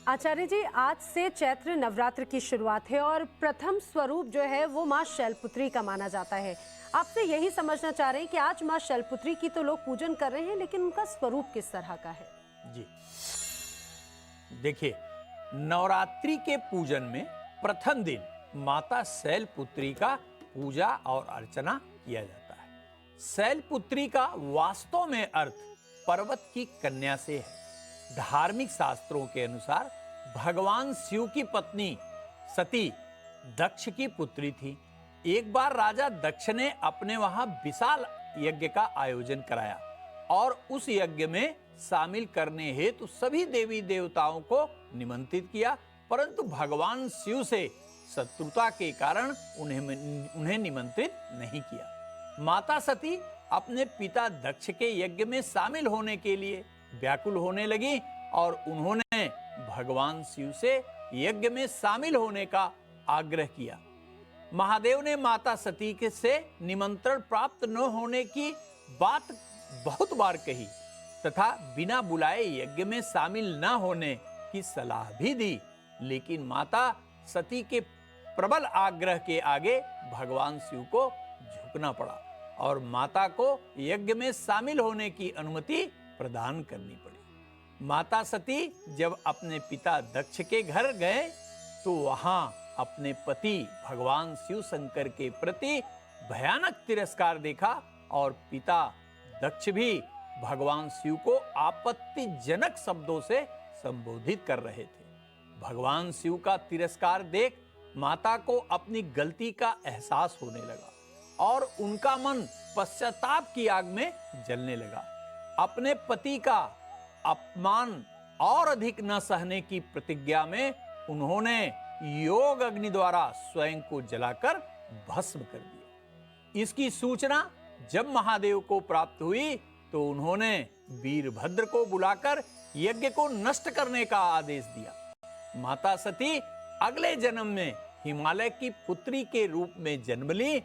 आचार्य जी, आज से चैत्र नवरात्र की शुरुआत है और प्रथम स्वरूप जो है वो माँ शैलपुत्री का माना जाता है। आपसे यही समझना चाह रहे हैं कि आज माँ शैलपुत्री की तो लोग पूजन कर रहे हैं, लेकिन उनका स्वरूप किस तरह का है? जी देखिए, नवरात्रि के पूजन में प्रथम दिन माता शैलपुत्री का पूजा और अर्चना किया जाता है। शैलपुत्री का वास्तव में अर्थ पर्वत की कन्या से है। धार्मिक शास्त्रों के अनुसार भगवान शिव की पत्नी सती दक्ष की पुत्री थी। एक बार राजा दक्ष ने अपने वहां विशाल यज्ञ का आयोजन कराया और उस यज्ञ में शामिल करने हेतु सभी देवी देवताओं को निमंत्रित किया, परंतु भगवान शिव से शत्रुता के कारण उन्हें निमंत्रित नहीं किया। माता सती अपने पिता दक्ष के यज्ञ में शामिल होने के लिए व्याकुल होने लगी और उन्होंने भगवान शिव से यज्ञ में शामिल होने का आग्रह किया। महादेव ने माता सती के से निमंत्रण प्राप्त न होने की बात बहुत बार कही तथा बिना बुलाए यज्ञ में शामिल न होने की सलाह भी दी, लेकिन माता सती के प्रबल आग्रह के आगे भगवान शिव को झुकना पड़ा और माता को यज्ञ में शामिल होने की अनुमति प्रदान करनी पड़ी। माता सती जब अपने पिता दक्ष के घर गए तो वहां अपने पति भगवान शिव शंकर के प्रति भयानक तिरस्कार देखा और पिता दक्ष भी भगवान शिव को आपत्तिजनक शब्दों से संबोधित कर रहे थे। भगवान शिव का तिरस्कार देख माता को अपनी गलती का एहसास होने लगा और उनका मन पश्चाताप की आग में जलने लगा। अपने पति का अपमान और अधिक न सहने की प्रतिज्ञा में उन्होंने योग अग्नि द्वारा स्वयं को जलाकर भस्म कर दिया। इसकी सूचना जब महादेव को प्राप्त हुई तो उन्होंने वीरभद्र को बुलाकर यज्ञ को नष्ट करने का आदेश दिया। माता सती अगले जन्म में हिमालय की पुत्री के रूप में जन्म ली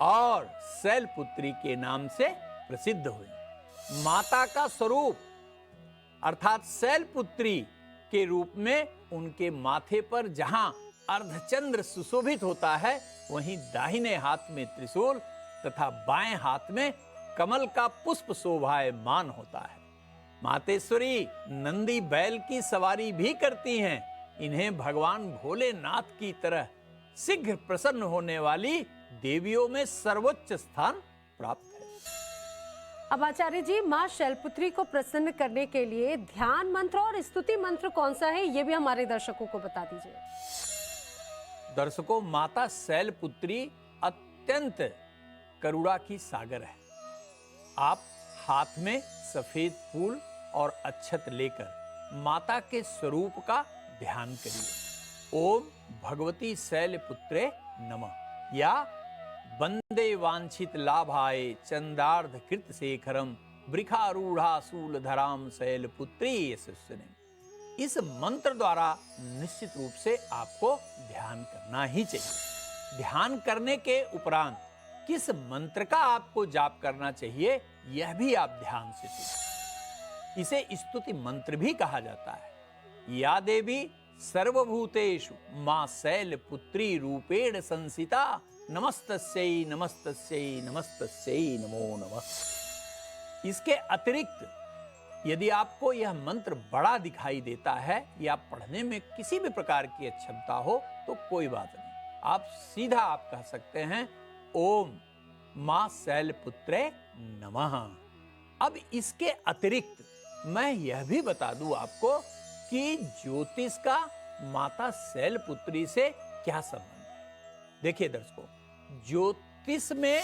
और शैलपुत्री के नाम से प्रसिद्ध हुई। माता का स्वरूप अर्थात शैलपुत्री के रूप में उनके माथे पर जहां अर्धचंद्र सुशोभित होता है, वहीं दाहिने हाथ में त्रिशूल तथा बाएं हाथ में कमल का पुष्प शोभायमान होता है। मातेश्वरी नंदी बैल की सवारी भी करती हैं। इन्हें भगवान भोलेनाथ की तरह शीघ्र प्रसन्न होने वाली देवियों में सर्वोच्च स्थान प्राप्त है। अब आचार्य जी, माँ शैलपुत्री को प्रसन्न करने के लिए ध्यान मंत्र और स्तुति मंत्र कौन सा है, ये भी हमारे दर्शकों को बता दीजिए। दर्शकों, माता शैलपुत्री अत्यंत करुणा की सागर है। आप हाथ में सफेद फूल और अक्षत लेकर माता के स्वरूप का ध्यान करिए। ओम भगवती शैलपुत्रे नमः या वंदे वांछित लाभाय चंदार्ध कृत शेखरम वृखारूढ़ा शूलधराम शैलपुत्री यशस्विनी। इस मंत्र द्वारा निश्चित रूप से आपको ध्यान करना ही चाहिए। ध्यान करने के उपरांत किस मंत्र का आपको जाप करना चाहिए, यह भी आप ध्यान से सुनिए। इसे स्तुति मंत्र भी कहा जाता है। या देवी सर्वभूतेषु मां शैलपुत्री रूपेण संसिता नमस्तस्यै नमस्तस्यै नमस्तस्यै नमो नमः। इसके अतिरिक्त यदि आपको यह मंत्र बड़ा दिखाई देता है या पढ़ने में किसी भी प्रकार की अक्षमता हो तो कोई बात नहीं, आप सीधा आप कह सकते हैं ओम मां शैलपुत्रे नमः। अब इसके अतिरिक्त मैं यह भी बता दूं आपको कि ज्योतिष का माता शैलपुत्री से क्या संबंध है। देखिए दर्शकों, ज्योतिष में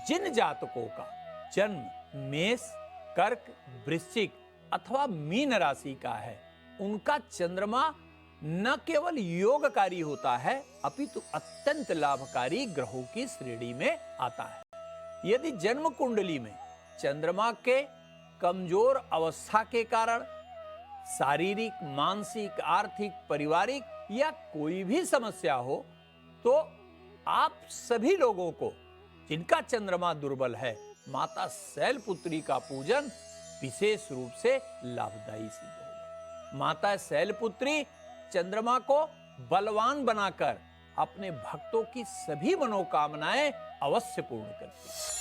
जिन जातकों का जन्म मेष, कर्क, वृश्चिक अथवा मीन राशि का है, उनका चंद्रमा न केवल योगकारी होता है अपितु अत्यंत लाभकारी ग्रहों की श्रेणी में आता है। यदि जन्म कुंडली में चंद्रमा के कमजोर अवस्था के कारण शारीरिक, मानसिक, आर्थिक, पारिवारिक या कोई भी समस्या हो तो आप सभी लोगों को जिनका चंद्रमा दुर्बल है, माता शैलपुत्री का पूजन विशेष रूप से लाभदायी सिद्ध होगा। माता शैलपुत्री चंद्रमा को बलवान बनाकर अपने भक्तों की सभी मनोकामनाएं अवश्य पूर्ण करती है।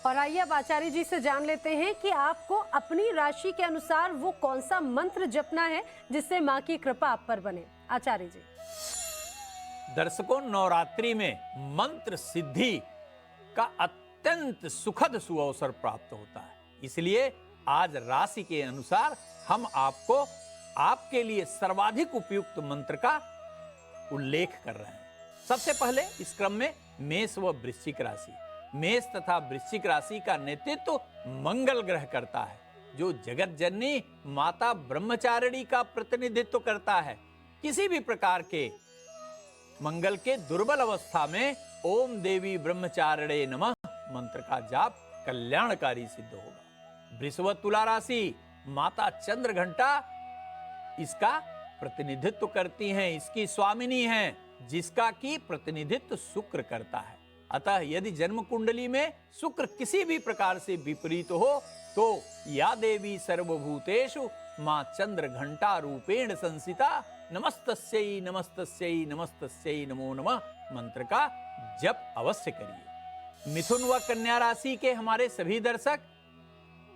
और आइए अब आचार्य जी से जान लेते हैं कि आपको अपनी राशि के अनुसार वो कौन सा मंत्र जपना है जिससे माँ की कृपा आप पर बने। आचार्य जी। दर्शकों, नवरात्रि में मंत्र सिद्धि का अत्यंत सुखद सुअवसर प्राप्त होता है, इसलिए आज राशि के अनुसार हम आपको आपके लिए सर्वाधिक उपयुक्त मंत्र का उल्लेख कर रहे हैं। सबसे पहले इस क्रम में मेष व वृश्चिक राशि। मेष तथा वृश्चिक राशि का नेतृत्व मंगल ग्रह करता है, जो जगत जननी माता ब्रह्मचारिणी का प्रतिनिधित्व करता है। किसी भी प्रकार के मंगल के दुर्बल अवस्था में ओम देवी ब्रह्मचारिणे नमः मंत्र का जाप कल्याणकारी सिद्ध होगा। वृषभ तुला राशि माता चंद्र घंटा इसका प्रतिनिधित्व करती हैं, इसकी स्वामिनी हैं, जिसका की प्रतिनिधित्व शुक्र करता है। अतः यदि जन्म कुंडली में शुक्र किसी भी प्रकार से विपरीत हो तो या देवी सर्वभूतेषु मां चंद्र घंटा रूपेण संसिता नमस्तस्यै नमस्तस्यै नमस्तस्यै नमो नमः मंत्र का जप अवश्य करिए। मिथुन व कन्या राशि के हमारे सभी दर्शक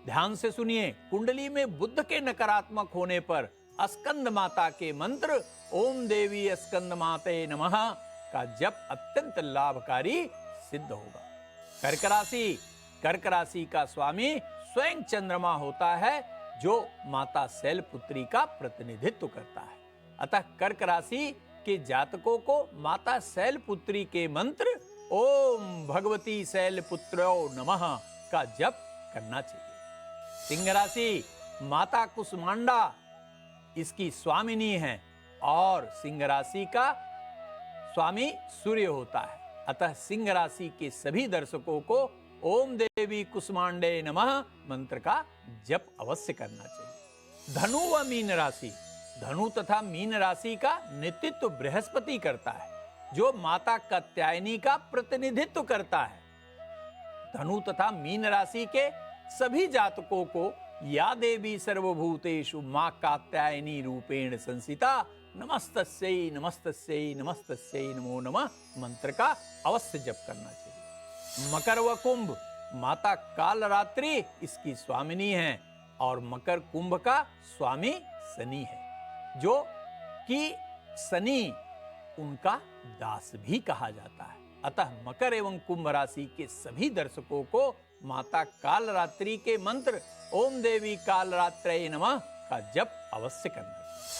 ध्यान से सुनिए। कुंडली में बुध के नकारात्मक होने पर स्कंद माता के मंत्र ओम देवी स्कंद माते नमः का जप अत्यंत लाभकारी सिद्ध होगा। कर्क राशि। कर्क राशि का स्वामी स्वयं चंद्रमा होता है, जो माता शैलपुत्री का प्रतिनिधित्व करता है। अतः कर्क राशि के जातकों को माता शैलपुत्री के मंत्र ओम भगवती शैलपुत्रो नमः का जप करना चाहिए। सिंह राशि माता कुसुमांडा इसकी स्वामिनी है और सिंह राशि का स्वामी सूर्य होता है। अतः सिंह राशि के सभी दर्शकों को ओम देवी कुसुमांडे नमः मंत्र का जप अवश्य करना चाहिए। धनु व मीन राशि। धनु तथा मीन राशि का नेतृत्व बृहस्पति करता है, जो माता कात्यायनी का प्रतिनिधित्व करता है। धनु तथा मीन राशि के सभी जातकों को या देवी सर्वभूतेषु मां कात्यायनी रूपेण संसिता नमस्तस्यै नमस्तस्यै नमस्तस्यै नमो नमः मंत्र का अवश्य जप करना चाहिए। मकर व कुंभ माता कालरात्रि इसकी स्वामिनी है और मकर कुंभ का स्वामी शनि है, जो कि शनि उनका दास भी कहा जाता है। अतः मकर एवं कुंभ राशि के सभी दर्शकों को माता कालरात्रि के मंत्र ओम देवी कालरात्रे नमः का जप अवश्य करना चाहिए।